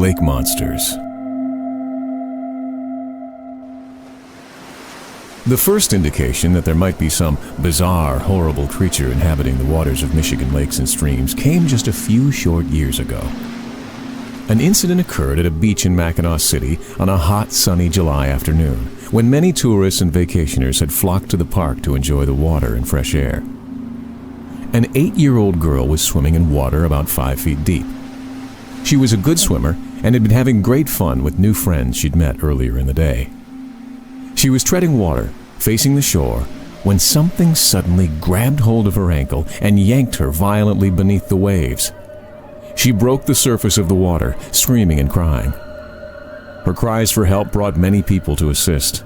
Lake monsters. The first indication that there might be some bizarre, horrible creature inhabiting the waters of Michigan lakes and streams came just a few short years ago. An incident occurred at a beach in Mackinac City on a hot, sunny July afternoon, when many tourists and vacationers had flocked to the park to enjoy the water and fresh air. An 8-year-old girl was swimming in water about 5 feet deep. She was a good swimmer and had been having great fun with new friends she'd met earlier in the day. She was treading water, facing the shore, when something suddenly grabbed hold of her ankle and yanked her violently beneath the waves. She broke the surface of the water, screaming and crying. Her cries for help brought many people to assist.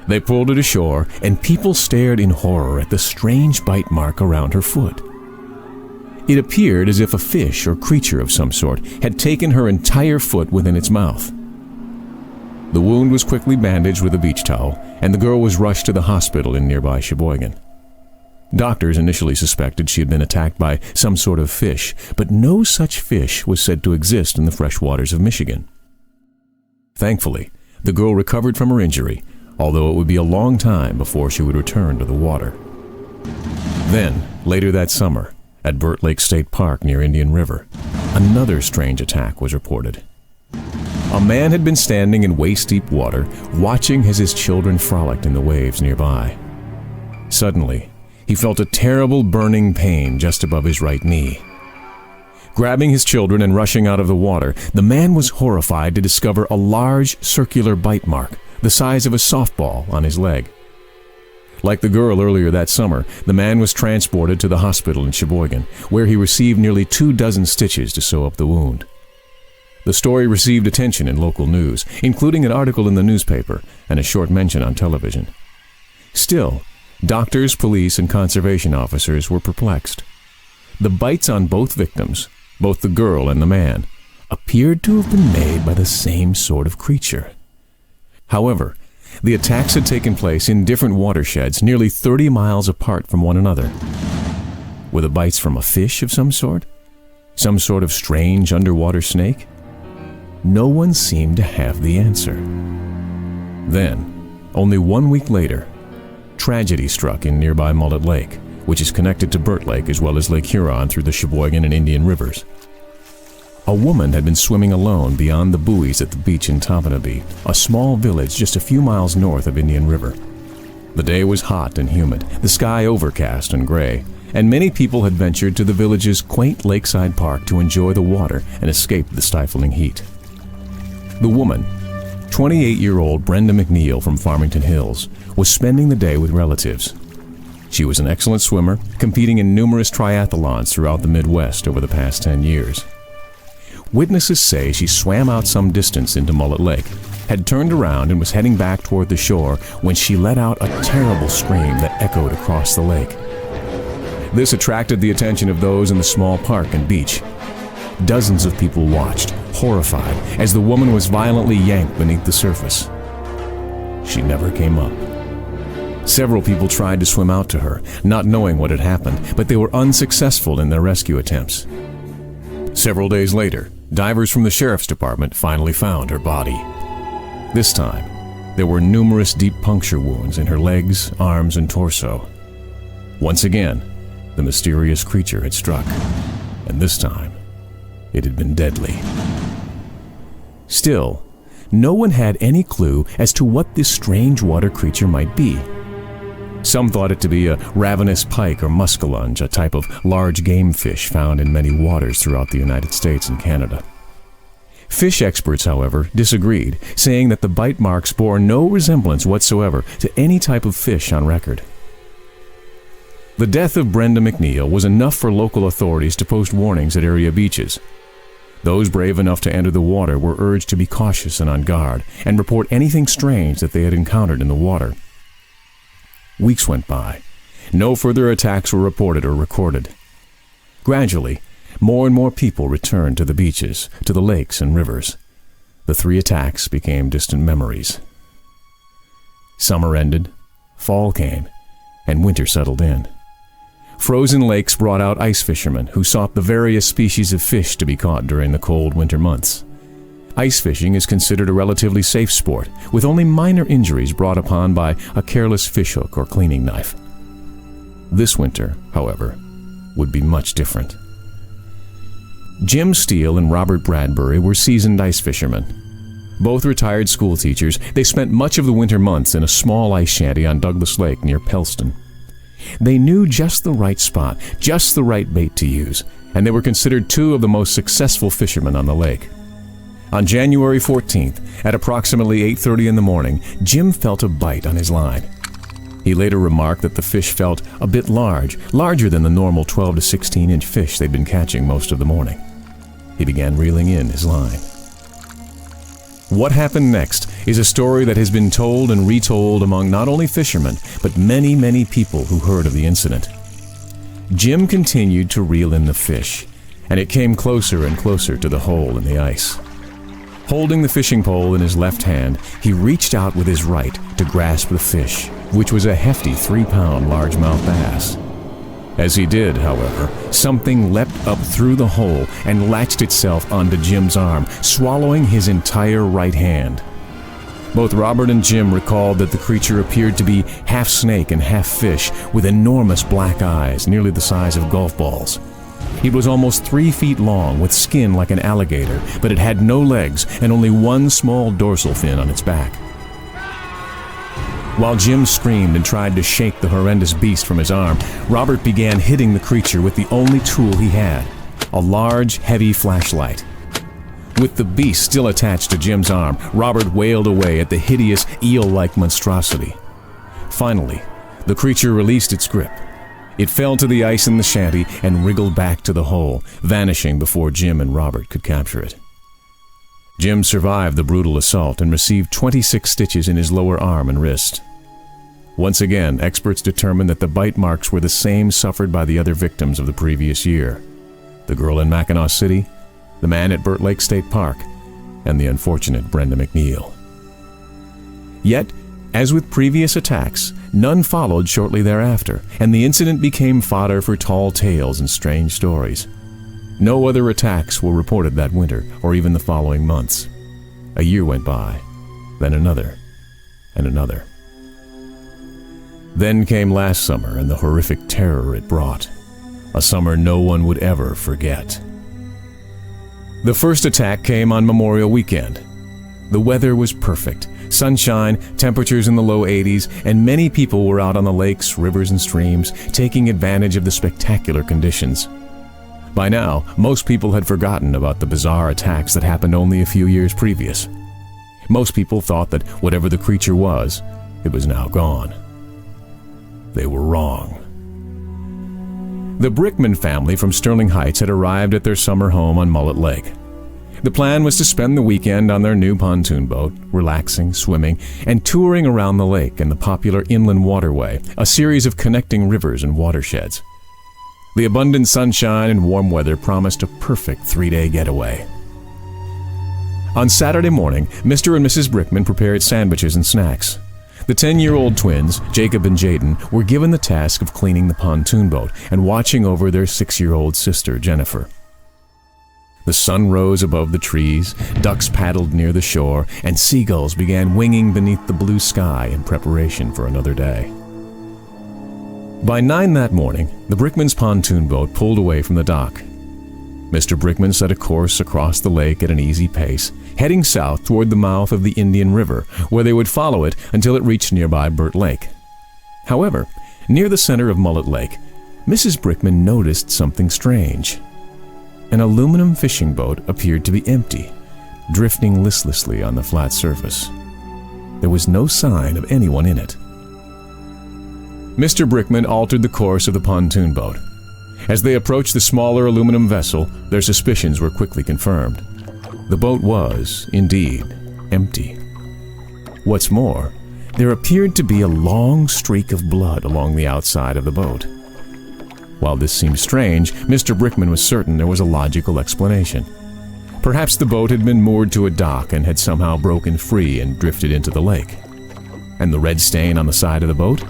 They pulled her to shore, and people stared in horror at the strange bite mark around her foot. It appeared as if a fish or creature of some sort had taken her entire foot within its mouth. The wound was quickly bandaged with a beach towel, and the girl was rushed to the hospital in nearby Sheboygan. Doctors initially suspected she had been attacked by some sort of fish, but no such fish was said to exist in the fresh waters of Michigan. Thankfully, the girl recovered from her injury, although it would be a long time before she would return to the water. Then, later that summer, at Burt Lake State Park near Indian River, another strange attack was reported. A man had been standing in waist-deep water, watching as his children frolicked in the waves nearby. Suddenly, he felt a terrible burning pain just above his right knee. Grabbing his children and rushing out of the water, the man was horrified to discover a large circular bite mark, the size of a softball, on his leg. Like the girl earlier that summer, the man was transported to the hospital in Sheboygan, where he received nearly 24 stitches to sew up the wound. The story received attention in local news, including an article in the newspaper and a short mention on television. Still, doctors, police, and conservation officers were perplexed. The bites on both victims, both the girl and the man, appeared to have been made by the same sort of creature. However, the attacks had taken place in different watersheds nearly 30 miles apart from one another. Were the bites from a fish of some sort? Some sort of strange underwater snake? No one seemed to have the answer. Then, only 1 week later, tragedy struck in nearby Mullet Lake, which is connected to Burt Lake as well as Lake Huron through the Sheboygan and Indian rivers. A woman had been swimming alone beyond the buoys at the beach in Tompanabe, a small village just a few miles north of Indian River. The day was hot and humid, the sky overcast and gray, and many people had ventured to the village's quaint lakeside park to enjoy the water and escape the stifling heat. The woman, 28-year-old Brenda McNeil from Farmington Hills, was spending the day with relatives. She was an excellent swimmer, competing in numerous triathlons throughout the Midwest over the past 10 years. Witnesses say she swam out some distance into Mullet Lake, had turned around and was heading back toward the shore when she let out a terrible scream that echoed across the lake. This attracted the attention of those in the small park and beach. Dozens of people watched, horrified, as the woman was violently yanked beneath the surface. She never came up. Several people tried to swim out to her, not knowing what had happened, but they were unsuccessful in their rescue attempts. Several days later, divers from the sheriff's department finally found her body. This time, there were numerous deep puncture wounds in her legs, arms, and torso. Once again, the mysterious creature had struck, and this time, it had been deadly. Still, no one had any clue as to what this strange water creature might be. Some thought it to be a ravenous pike or muskellunge, a type of large game fish found in many waters throughout the United States and Canada. Fish experts, however, disagreed, saying that the bite marks bore no resemblance whatsoever to any type of fish on record. The death of Brenda McNeil was enough for local authorities to post warnings at area beaches. Those brave enough to enter the water were urged to be cautious and on guard, and report anything strange that they had encountered in the water. Weeks went by. No further attacks were reported or recorded. Gradually, more and more people returned to the beaches, to the lakes and rivers. The 3 attacks became distant memories. Summer ended, fall came, and winter settled in. Frozen lakes brought out ice fishermen who sought the various species of fish to be caught during the cold winter months. Ice fishing is considered a relatively safe sport, with only minor injuries brought upon by a careless fishhook or cleaning knife. This winter, however, would be much different. Jim Steele and Robert Bradbury were seasoned ice fishermen. Both retired school teachers, they spent much of the winter months in a small ice shanty on Douglas Lake near Pellston. They knew just the right spot, just the right bait to use, and they were considered two of the most successful fishermen on the lake. On January 14th, at approximately 8:30 in the morning, Jim felt a bite on his line. He later remarked that the fish felt a bit larger than the normal 12 to 16-inch fish they'd been catching most of the morning. He began reeling in his line. What happened next is a story that has been told and retold among not only fishermen, but many, many people who heard of the incident. Jim continued to reel in the fish, and it came closer and closer to the hole in the ice. Holding the fishing pole in his left hand, he reached out with his right to grasp the fish, which was a hefty 3-pound largemouth bass. As he did, however, something leapt up through the hole and latched itself onto Jim's arm, swallowing his entire right hand. Both Robert and Jim recalled that the creature appeared to be half snake and half fish, with enormous black eyes, nearly the size of golf balls. It was almost 3 feet long, with skin like an alligator, but it had no legs and only one small dorsal fin on its back. While Jim screamed and tried to shake the horrendous beast from his arm, Robert began hitting the creature with the only tool he had, a large, heavy flashlight. With the beast still attached to Jim's arm, Robert wailed away at the hideous, eel-like monstrosity. Finally, the creature released its grip. It fell to the ice in the shanty and wriggled back to the hole, vanishing before Jim and Robert could capture it. Jim survived the brutal assault and received 26 stitches in his lower arm and wrist. Once again, experts determined that the bite marks were the same suffered by the other victims of the previous year: the girl in Mackinac City, the man at Burt Lake State Park, and the unfortunate Brenda McNeil. Yet, as with previous attacks, none followed shortly thereafter, and the incident became fodder for tall tales and strange stories. No other attacks were reported that winter, or even the following months. A year went by, then another, and another. Then came last summer and the horrific terror it brought, a summer no one would ever forget. The first attack came on Memorial Weekend. The weather was perfect. Sunshine, temperatures in the low 80s, and many people were out on the lakes, rivers, and streams, taking advantage of the spectacular conditions. By now, most people had forgotten about the bizarre attacks that happened only a few years previous. Most people thought that whatever the creature was, it was now gone. They were wrong. The Brickman family from Sterling Heights had arrived at their summer home on Mullet Lake. The plan was to spend the weekend on their new pontoon boat, relaxing, swimming, and touring around the lake and the popular inland waterway, a series of connecting rivers and watersheds. The abundant sunshine and warm weather promised a perfect 3-day getaway. On Saturday morning, Mr. and Mrs. Brickman prepared sandwiches and snacks. The 10-year-old twins, Jacob and Jaden, were given the task of cleaning the pontoon boat and watching over their 6-year-old sister, Jennifer. The sun rose above the trees, ducks paddled near the shore, and seagulls began winging beneath the blue sky in preparation for another day. By 9 that morning, the Brickman's pontoon boat pulled away from the dock. Mr. Brickman set a course across the lake at an easy pace, heading south toward the mouth of the Indian River, where they would follow it until it reached nearby Burt Lake. However, near the center of Mullet Lake, Mrs. Brickman noticed something strange. An aluminum fishing boat appeared to be empty, drifting listlessly on the flat surface. There was no sign of anyone in it. Mr. Brickman altered the course of the pontoon boat. As they approached the smaller aluminum vessel, their suspicions were quickly confirmed. The boat was, indeed, empty. What's more, there appeared to be a long streak of blood along the outside of the boat. While this seemed strange, Mr. Brickman was certain there was a logical explanation. Perhaps the boat had been moored to a dock and had somehow broken free and drifted into the lake. And the red stain on the side of the boat?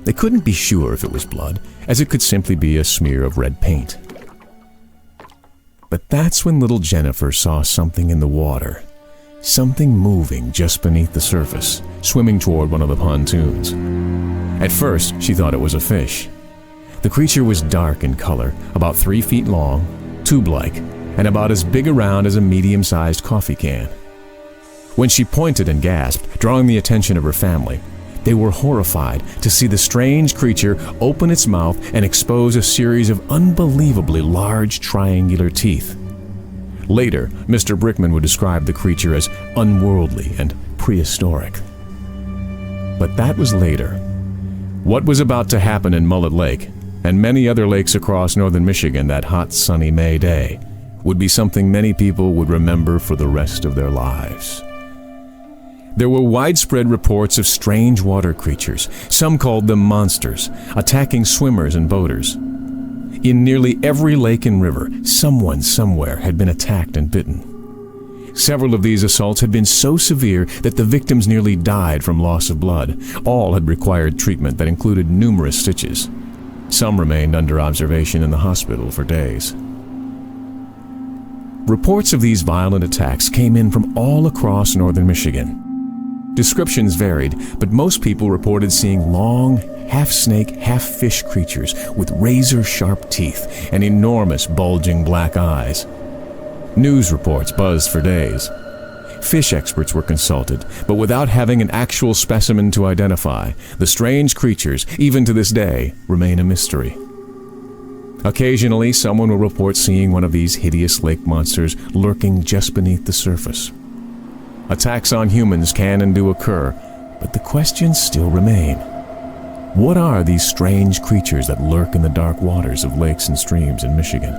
They couldn't be sure if it was blood, as it could simply be a smear of red paint. But that's when little Jennifer saw something in the water something moving just beneath the surface, swimming toward one of the pontoons. At first, she thought it was a fish. The creature was dark in color, about 3 feet long, tube-like, and about as big around as a medium-sized coffee can. When she pointed and gasped, drawing the attention of her family, they were horrified to see the strange creature open its mouth and expose a series of unbelievably large triangular teeth. Later, Mr. Brickman would describe the creature as unworldly and prehistoric. But that was later. What was about to happen in Mullet Lake, and many other lakes across northern Michigan that hot, sunny May day, would be something many people would remember for the rest of their lives. There were widespread reports of strange water creatures, some called them monsters, attacking swimmers and boaters. In nearly every lake and river, someone somewhere had been attacked and bitten. Several of these assaults had been so severe that the victims nearly died from loss of blood. All had required treatment that included numerous stitches. Some remained under observation in the hospital for days. Reports of these violent attacks came in from all across northern Michigan. Descriptions varied, but most people reported seeing long, half-snake, half-fish creatures with razor-sharp teeth and enormous, bulging black eyes. News reports buzzed for days. Fish experts were consulted, but without having an actual specimen to identify, the strange creatures, even to this day, remain a mystery. Occasionally, someone will report seeing one of these hideous lake monsters lurking just beneath the surface. Attacks on humans can and do occur, but the questions still remain. What are these strange creatures that lurk in the dark waters of lakes and streams in Michigan?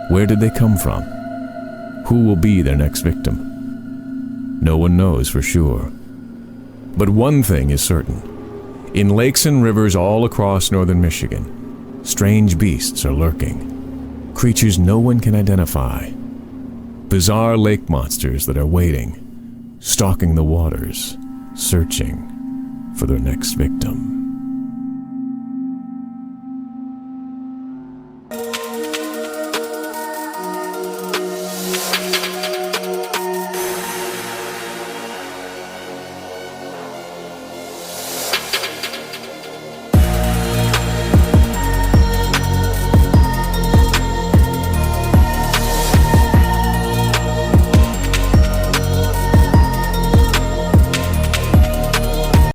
Where did they come from? Who will be their next victim? No one knows for sure. But one thing is certain. In lakes and rivers all across northern Michigan, strange beasts are lurking. Creatures no one can identify. Bizarre lake monsters that are waiting, stalking the waters, searching for their next victim.